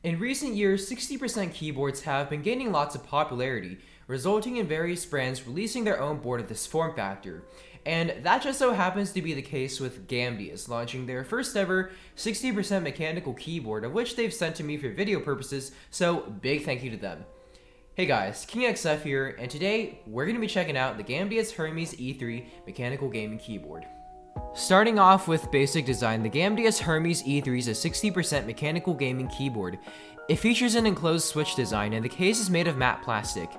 In recent years, 60% keyboards have been gaining lots of popularity, resulting in various brands releasing their own board of this form factor. And that just so happens to be the case with Gamdias, launching their first ever 60% mechanical keyboard, of which they've sent to me for video purposes, so big thank you to them. Hey guys, KingXF here, and today we're going to be checking out the Gamdias Hermes E3 mechanical gaming keyboard. Starting off with basic design, the Gamdias Hermes E3 is a 60% mechanical gaming keyboard. It features an enclosed switch design and the case is made of matte plastic.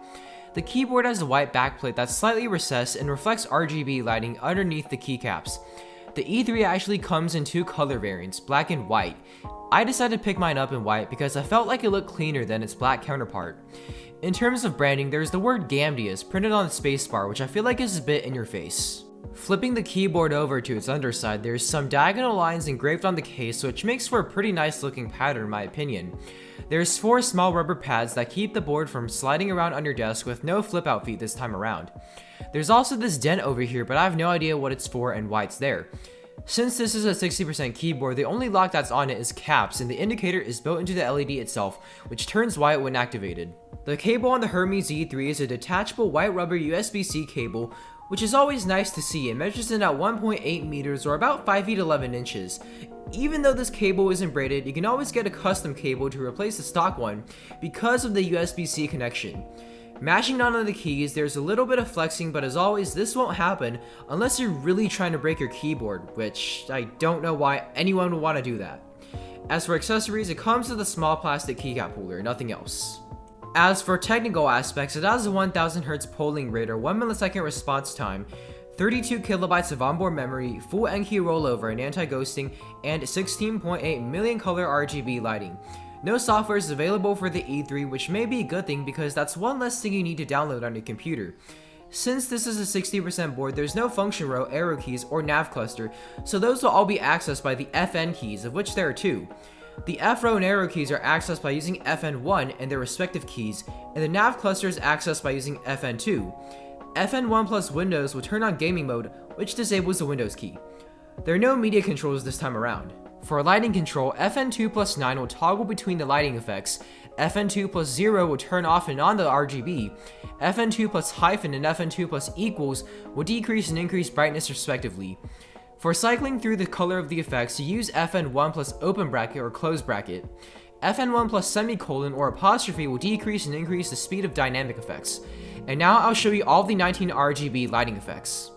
The keyboard has a white backplate that's slightly recessed and reflects RGB lighting underneath the keycaps. The E3 actually comes in two color variants, black and white. I decided to pick mine up in white because I felt like it looked cleaner than its black counterpart. In terms of branding, there's the word Gamdias printed on the spacebar, which I feel like is a bit in your face. Flipping the keyboard over to its underside, there's some diagonal lines engraved on the case, which makes for a pretty nice looking pattern in my opinion. There's 4 small rubber pads that keep the board from sliding around on your desk with no flip out feet this time around. There's also this dent over here, but I have no idea what it's for and why it's there. Since this is a 60% keyboard, the only lock that's on it is caps, and the indicator is built into the LED itself, which turns white when activated. The cable on the Hermes E3 is a detachable white rubber USB-C cable, which is always nice to see. It measures in at 1.8 meters or about 5 feet 11 inches. Even though this cable isn't braided, you can always get a custom cable to replace the stock one because of the USB-C connection. Mashing onto the keys, there's a little bit of flexing, but as always, this won't happen unless you're really trying to break your keyboard, which I don't know why anyone would want to do that. As for accessories, it comes with a small plastic keycap holder, nothing else. As for technical aspects, it has a 1000 Hz polling rate or 1 millisecond response time, 32 kilobytes of onboard memory, full N-key rollover and anti-ghosting, and 16.8 million color RGB lighting. No software is available for the E3, which may be a good thing because that's one less thing you need to download on your computer. Since this is a 60% board, there's no function row, arrow keys, or nav cluster, so those will all be accessed by the FN keys, of which there are 2. The F row and arrow keys are accessed by using FN1 and their respective keys, and the nav cluster is accessed by using FN2. FN1 plus Windows will turn on gaming mode, which disables the Windows key. There are no media controls this time around. For lighting control, FN2 plus 9 will toggle between the lighting effects, FN2 plus 0 will turn off and on the RGB, FN2 plus hyphen and FN2 plus equals will decrease and increase brightness respectively. For cycling through the color of the effects, you use FN1 plus open bracket or close bracket. FN1 plus semicolon or apostrophe will decrease and increase the speed of dynamic effects. And now I'll show you all of the 19 RGB lighting effects.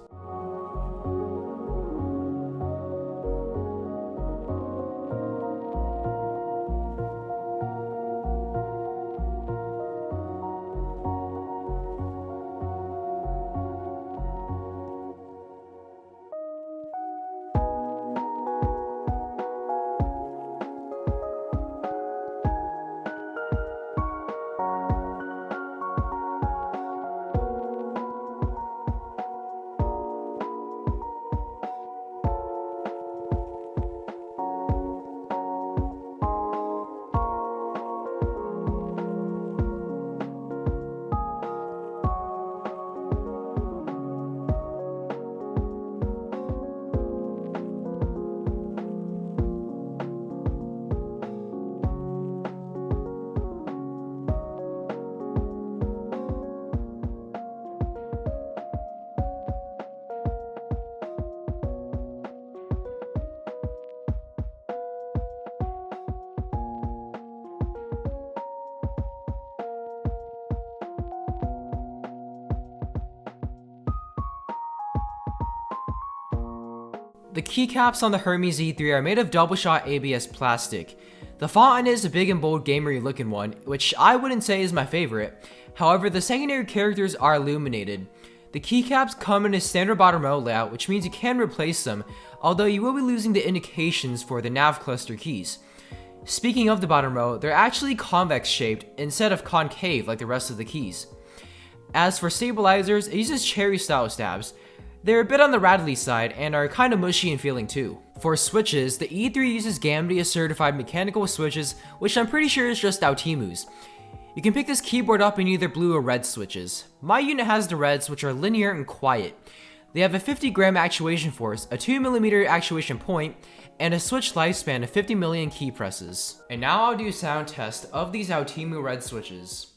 The keycaps on the Hermes E3 are made of double-shot ABS plastic. The font on it is a big and bold gamery looking one, which I wouldn't say is my favorite. However, the secondary characters are illuminated. The keycaps come in a standard bottom row layout, which means you can replace them, although you will be losing the indications for the nav cluster keys. Speaking of the bottom row, they're actually convex shaped instead of concave like the rest of the keys. As for stabilizers, it uses cherry style stabs. They're a bit on the rattly side and are kind of mushy in feeling too. For switches, the E3 uses Gamdias certified mechanical switches, which I'm pretty sure is just Altimu's. You can pick this keyboard up in either blue or red switches. My unit has the reds, which are linear and quiet. They have a 50 gram actuation force, a 2mm actuation point, and a switch lifespan of 50 million key presses. And now I'll do a sound test of these Altimu red switches.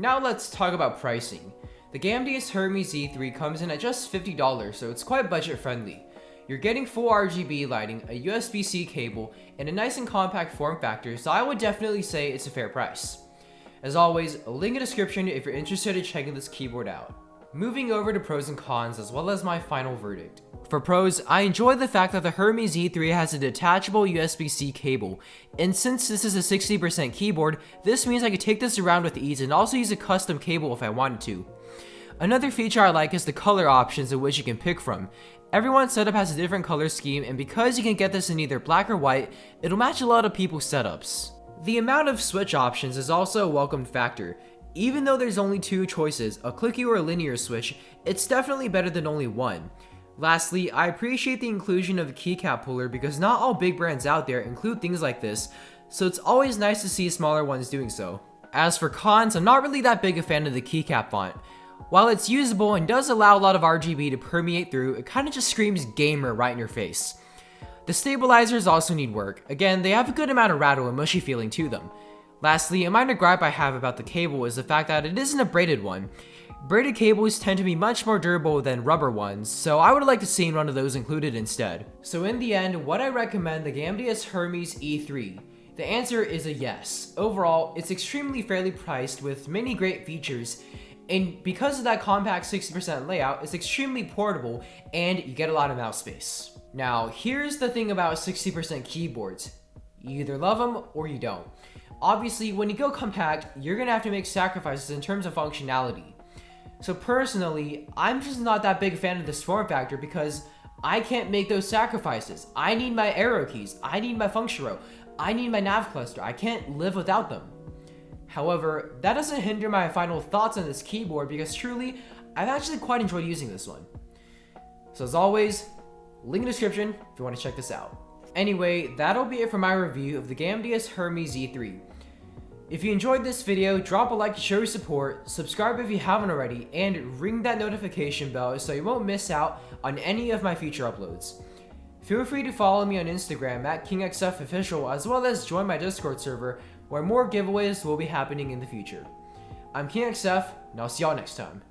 Now let's talk about pricing. The Gamdias Hermes E3 comes in at just $50, so it's quite budget friendly. You're getting full RGB lighting, a USB-C cable, and a nice and compact form factor, so I would definitely say it's a fair price. As always, a link in the description if you're interested in checking this keyboard out. Moving over to pros and cons as well as my final verdict. For pros, I enjoy the fact that the Hermes E3 has a detachable USB-C cable, and since this is a 60% keyboard, this means I could take this around with ease and also use a custom cable if I wanted to. Another feature I like is the color options in which you can pick from. Everyone's setup has a different color scheme, and because you can get this in either black or white, it'll match a lot of people's setups. The amount of switch options is also a welcomed factor. Even though there's only two choices, a clicky or a linear switch, it's definitely better than only one. Lastly, I appreciate the inclusion of the keycap puller because not all big brands out there include things like this, so it's always nice to see smaller ones doing so. As for cons, I'm not really that big a fan of the keycap font. While it's usable and does allow a lot of RGB to permeate through, it kinda just screams gamer right in your face. The stabilizers also need work. Again, they have a good amount of rattle and mushy feeling to them. Lastly, a minor gripe I have about the cable is the fact that it isn't a braided one. Braided cables tend to be much more durable than rubber ones, so I would like to see one of those included instead. So in the end, would I recommend the Gamdias Hermes E3? The answer is a yes. Overall, it's extremely fairly priced with many great features, and because of that compact 60% layout, it's extremely portable and you get a lot of mouse space. Now, here's the thing about 60% keyboards. You either love them or you don't. Obviously, when you go compact, you're gonna have to make sacrifices in terms of functionality. So personally, I'm just not that big a fan of this form factor because I can't make those sacrifices. I need my arrow keys, I need my function row, I need my nav cluster, I can't live without them. However, that doesn't hinder my final thoughts on this keyboard because truly, I've actually quite enjoyed using this one. So as always, link in the description if you want to check this out. Anyway, that'll be it for my review of the Gamdias Hermes E3. If you enjoyed this video, drop a like to show your support, subscribe if you haven't already, and ring that notification bell so you won't miss out on any of my future uploads. Feel free to follow me on Instagram at KingXFOfficial as well as join my Discord server where more giveaways will be happening in the future. I'm KingXF, and I'll see y'all next time.